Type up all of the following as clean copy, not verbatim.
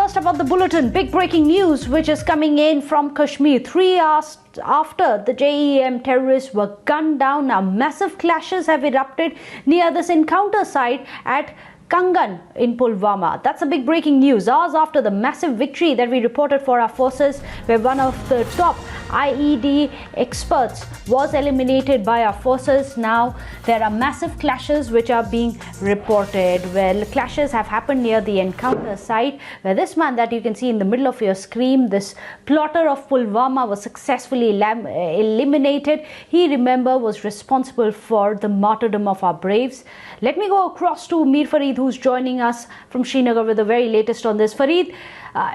first about the bulletin. Big breaking news which is coming in from Kashmir. 3 hours after the JEM terrorists were gunned down, now massive clashes have erupted near this encounter site at Kangan in Pulwama. That's a big breaking news. Hours after the massive victory that we reported for our forces, where one of the top IED experts was eliminated by our forces, now there are massive clashes which are being reported. Well, clashes have happened near the encounter site, where this man that you can see in the middle of your screen, this plotter of Pulwama, was successfully eliminated. He, remember, was responsible for the martyrdom of our braves. Let me go across to Mir Farid, who's joining us from Srinagar with the very latest on this. Farid,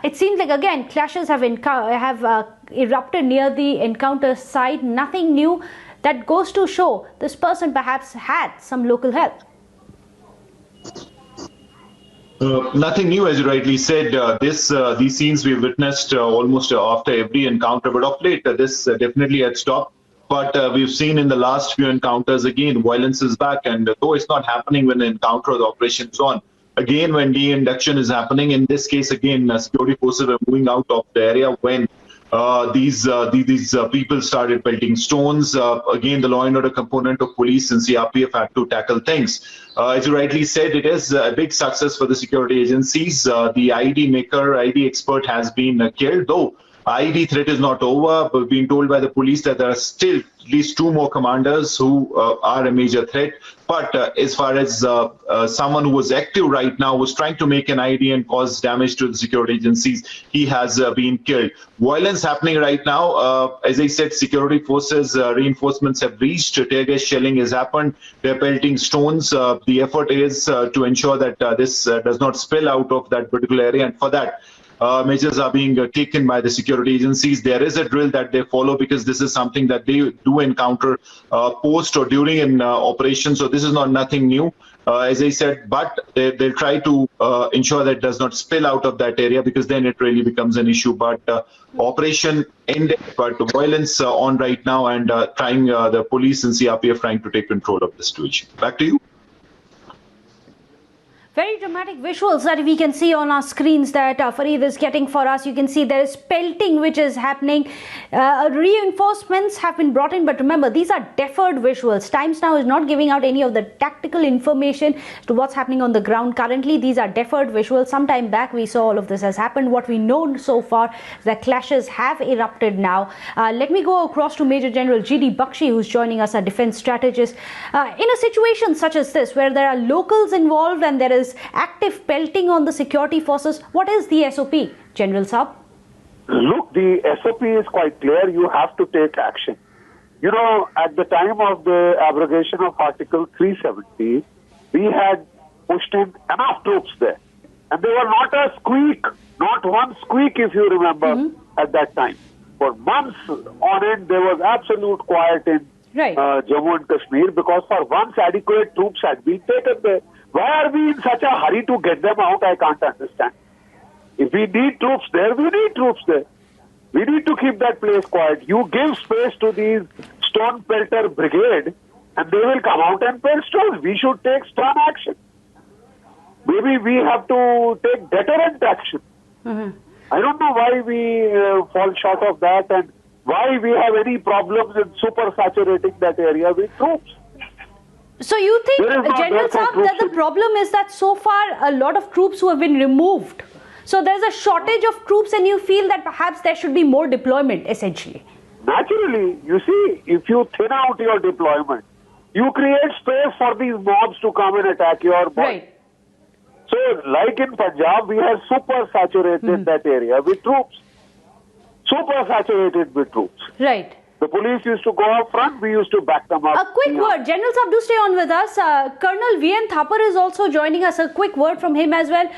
it seems like again clashes have erupted near the encounter site. Nothing new. That goes to show this person perhaps had some local help. Nothing new, as you rightly said. These scenes we've witnessed almost after every encounter, but of late this definitely had stopped. But we've seen in the last few encounters, again, violence is back. And though it's not happening when the encounter or the operation is on, again, when de-induction is happening, in this case, again, security forces are moving out of the area when these people started pelting stones. Again, the law and order component of police and CRPF had to tackle things. As you rightly said, it is a big success for the security agencies. The IED maker, IED expert has been killed, though IED threat is not over. But being told by the police that there are still at least 2 more commanders who are a major threat. But as far as someone who was active right now was trying to make an IED and cause damage to the security agencies, he has been killed. Violence happening right now. As I said, security forces, reinforcements have reached. Tear gas shelling has happened. They're pelting stones. The effort is to ensure that this does not spill out of that particular area. And for that, measures are being taken by the security agencies. There is a drill that they follow because this is something that they do encounter post or during an operation. So this is not nothing new, as I said, but they'll try to ensure that it does not spill out of that area, because then it really becomes an issue. But operation ended, but violence on right now, and trying the police and CRPF trying to take control of the situation. Back to you. Very dramatic visuals that we can see on our screens that Farid is getting for us. You can see there is pelting which is happening. Reinforcements have been brought in, but remember, these are deferred visuals. Times Now is not giving out any of the tactical information to what's happening on the ground currently. These are deferred visuals. Some time back we saw all of this has happened. What we know so far is that clashes have erupted now. Let me go across to Major General G.D. Bakshi, who's joining us, a defense strategist. In a situation such as this, where there are locals involved and there is active pelting on the security forces, what is the SOP, General Saab? Look, the SOP is quite clear. You have to take action. You know, at the time of the abrogation of Article 370, we had pushed in enough troops there. And they were not a squeak, not one squeak, if you remember, at that time. For months on end, there was absolute quiet in Jammu and Kashmir, because for once adequate troops had been taken there. Why are we in such a hurry to get them out? I can't understand. If we need troops there, we need troops there. We need to keep that place quiet. You give space to these stone-pelter brigade and they will come out and pelt stones. We should take stern action. Maybe we have to take deterrent action. I don't know why we fall short of that, and why we have any problems in super saturating that area with troops. So you think, General Saab, that the problem is that so far a lot of troops who have been removed. So there's a shortage of troops, and you feel that perhaps there should be more deployment, essentially. Naturally, you see, if you thin out your deployment, you create space for these mobs to come and attack your body. Right. So like in Punjab, we have super saturated that area with troops. Super saturated with troops. Right. The police used to go up front, we used to back them up. A quick word, General Saab, do stay on with us. Colonel N Thapar is also joining us. A quick word from him as well.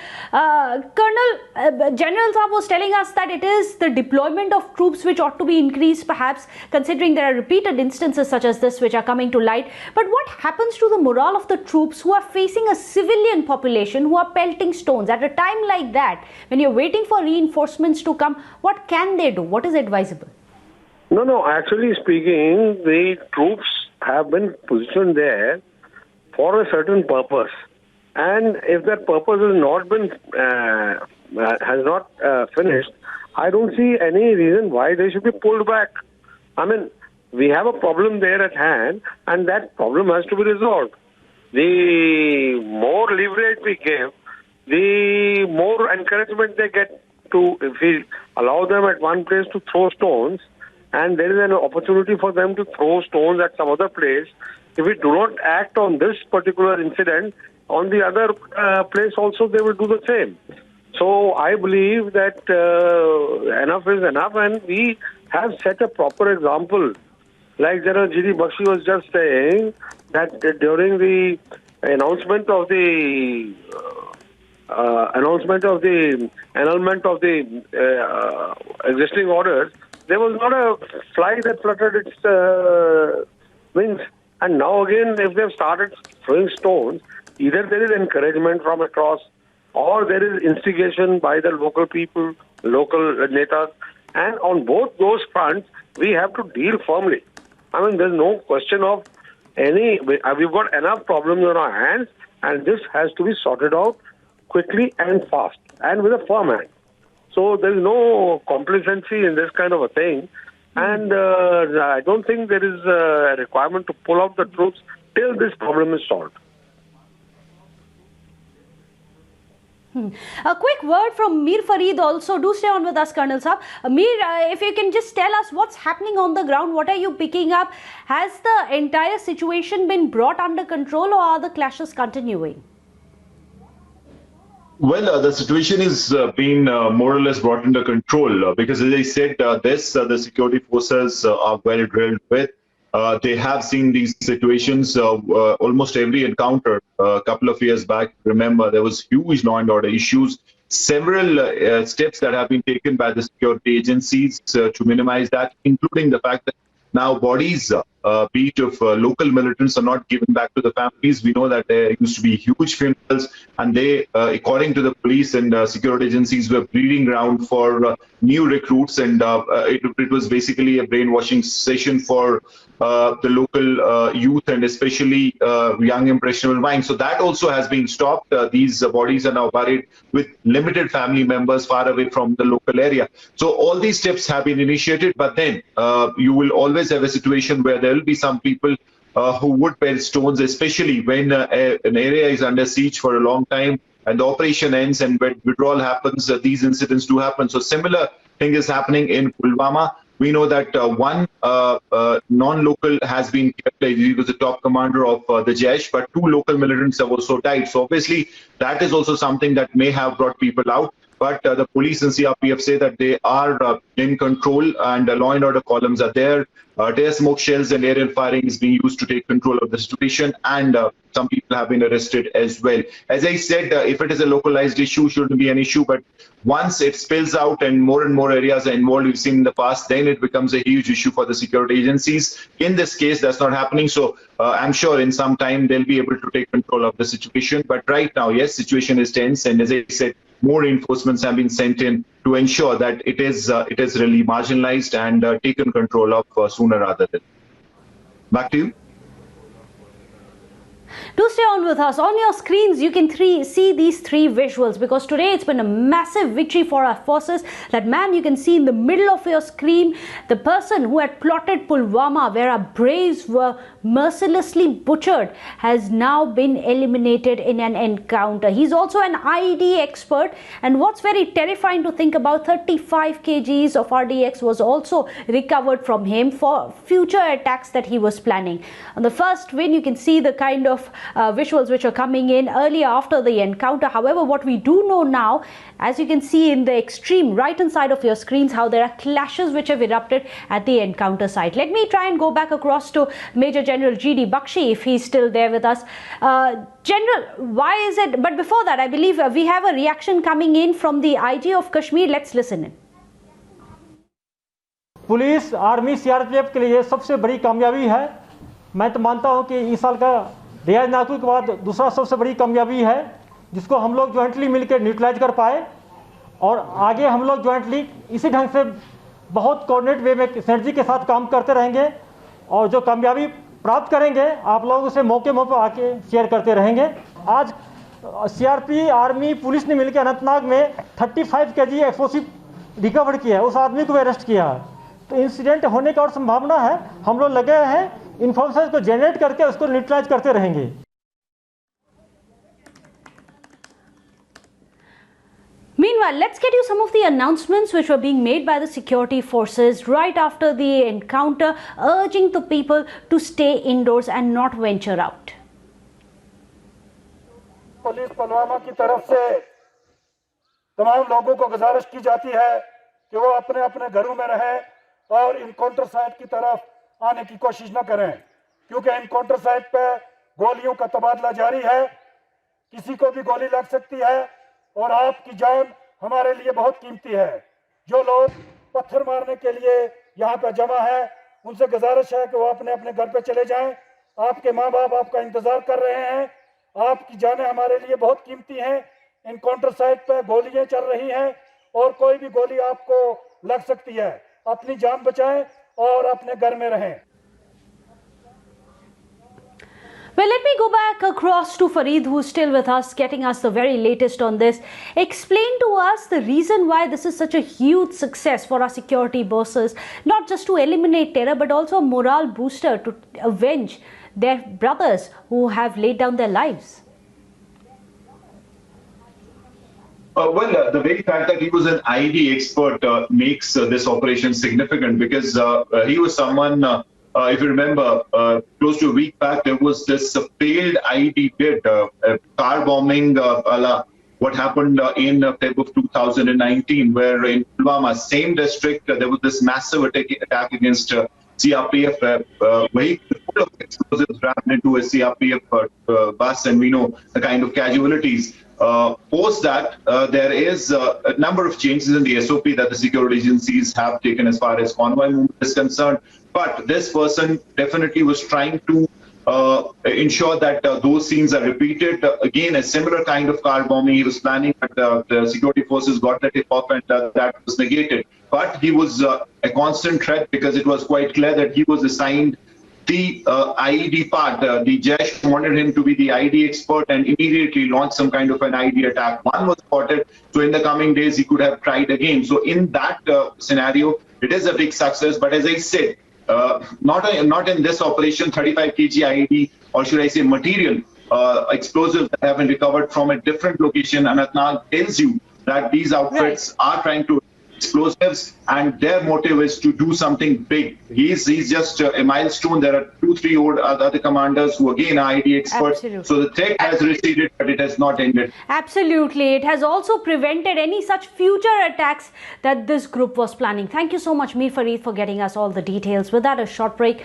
General Saab was telling us that it is the deployment of troops which ought to be increased, perhaps, considering there are repeated instances such as this which are coming to light. But what happens to the morale of the troops who are facing a civilian population who are pelting stones? At a time like that, when you're waiting for reinforcements to come, what can they do? What is advisable? No, actually speaking, the troops have been positioned there for a certain purpose. And if that purpose has not been has not finished, I don't see any reason why they should be pulled back. I mean, we have a problem there at hand, and that problem has to be resolved. The more leverage we give, the more encouragement they get to, if we allow them at one place to throw stones, and there is an opportunity for them to throw stones at some other place, if we do not act on this particular incident, on the other place also they will do the same. So I believe that enough is enough, and we have set a proper example. Like General G.D. Bakshi was just saying, that during the announcement of the annulment of the existing orders, there was not a fly that fluttered its wings. And now again, if they've started throwing stones, either there is encouragement from across, or there is instigation by the local people, local netas. And on both those fronts, we have to deal firmly. I mean, there's no question of any. We've got enough problems on our hands, and this has to be sorted out quickly and fast, and with a firm hand. So there is no complacency in this kind of a thing. And I don't think there is a requirement to pull out the troops till this problem is solved. A quick word from Mir Farid also. Do stay on with us, Colonel Saab. Mir, if you can just tell us what's happening on the ground, what are you picking up? Has the entire situation been brought under control, or are the clashes continuing? Well, the situation is being more or less brought under control because, as I said, the security forces are well drilled with. They have seen these situations almost every encounter. A couple of years back, remember, there was huge law and order issues. Several steps that have been taken by the security agencies to minimize that, including the fact that now bodies, be it of local militants, are not given back to the families. We know that there used to be huge funerals, and they, according to the police and security agencies, were breeding ground for new recruits, and it was basically a brainwashing session for the local youth, and especially young impressionable minds. So that also has been stopped. These bodies are now buried with limited family members far away from the local area. So all these steps have been initiated, but then you will always have a situation where there will be some people who would pelt stones, especially when an area is under siege for a long time and the operation ends and when withdrawal happens. These incidents do happen. So similar thing is happening in Pulwama. We know that one non-local has been killed. He was the top commander of the Jaish, but 2 local militants have also died. So obviously, that is also something that may have brought people out. But the police and CRPF say that they are in control, and law and order columns are there. Their smoke shells and aerial firing is being used to take control of the situation, and some people have been arrested as well. As I said, if it is a localized issue, shouldn't be an issue. But once it spills out and more areas are involved, we've seen in the past, then it becomes a huge issue for the security agencies. In this case, that's not happening. So I'm sure in some time they'll be able to take control of the situation. But right now, yes, situation is tense, and as I said, more reinforcements have been sent in to ensure that it is really marginalized and taken control of sooner rather than. Back to you. Do stay on with us. On your screens, you can see these 3 visuals, because today it's been a massive victory for our forces. That man you can see in the middle of your screen, the person who had plotted Pulwama, where our braves were mercilessly butchered, has now been eliminated in an encounter. He's also an IED expert, and what's very terrifying to think about, 35 kgs of RDX was also recovered from him for future attacks that he was planning. On the first win, you can see the kind of visuals which are coming in earlier after the encounter. However, what we do know now, as you can see in the extreme right hand side of your screens, how there are clashes which have erupted at the encounter site. Let me try and go back across to Major General G.D. Bakshi, if he's still there with us. General, why is it? But before that, I believe we have a reaction coming in from the IG of Kashmir. Let's listen in. Police, army, CRPF के लिए सबसे बड़ी कामयाबी है। मैं तो मानता हूं कि इस साल का रियाज नाकू के बाद दूसरा सबसे बड़ी कामयाबी है, जिसको हम लोग ज्वाइंटली मिलकर न्यूट्रलाइज कर पाए, और आगे हम लोग ज्वाइंटली इसी ढंग से बहुत कोऑर्डिनेट वे में सिनर्जी के साथ काम करते रहेंगे, और जो कामयाबी प्राप्त करेंगे आप लोगों से मौके पर आके शेयर करते रहेंगे। आज सीआरपी, आर्मी, पुलिस ने मिलकर अनंतनाग में 35 केजी एक्सप्लोसिव रिकवर किया है, उस आदमी को भी अरेस्ट किया है। तो इंसिडेंट होने की और संभावना है। हम लोग लगे हैं इन्फॉर्मेशन को जनरेट करके उसको न्यूट्रलाइज करते रहेंगे। Meanwhile, let's get you some of the announcements which were being made by the security forces right after the encounter, urging the people to stay indoors and not venture out. Police Pulwama की तरफ से तमाम लोगों को गुजारिश की जाती है कि वो अपने अपने घरों में रहें और इनकाउंटर साइट की तरफ आने की कोशिश न करें, क्योंकि इनकाउंटर साइट पे गोलियों का तबादला जारी है। किसी को भी गोली लग सकती है और आपकी जान हमारे लिए बहुत कीमती है। जो लोग पत्थर मारने के लिए यहाँ पे जमा है, उनसे गुजारिश है कि वो अपने अपने घर पे चले जाएं। आपके माँ बाप आपका इंतजार कर रहे हैं। आपकी जानें हमारे लिए बहुत कीमती हैं। इनकाउंटर साइट पे गोलियां चल रही हैं और कोई भी गोली आपको लग सकती है। अपनी जान बचाएं और अपने घर में रहें। Well, let me go back across to Fareed, who's still with us, getting us the very latest on this. Explain to us the reason why this is such a huge success for our security bosses, not just to eliminate terror, but also a morale booster to avenge their brothers who have laid down their lives. The very fact that he was an ID expert makes this operation significant, because he was someone, if you remember, close to a week back, there was this failed ID bid, car bombing, what happened in February of 2019, where in Pulwama, same district, there was this massive attack against CRPF vehicle full of explosives rammed into a CRPF bus, and we know the kind of casualties. Post that, there is a number of changes in the SOP that the security agencies have taken as far as convoy movement is concerned. But this person definitely was trying to ensure that those scenes are repeated. Again, a similar kind of car bombing he was planning, but the security forces got that tip off, and that was negated. But he was a constant threat, because it was quite clear that he was assigned the IED part. The Jaish wanted him to be the ID expert and immediately launched some kind of an ID attack. One was spotted, so in the coming days he could have tried again. So in that scenario, it is a big success. But as I said, not in this operation, 35 kg IED, or should I say material, explosives that have been recovered from a different location. Anantnag tells you that these outfits are trying to explosives, and their motive is to do something big. He's just a milestone. There are 2-3 other commanders who again are ID experts. Absolutely. So the threat has receded, but it has not ended. Absolutely. It has also prevented any such future attacks that this group was planning. Thank you so much, Mir Fareed, for getting us all the details. Without a short break,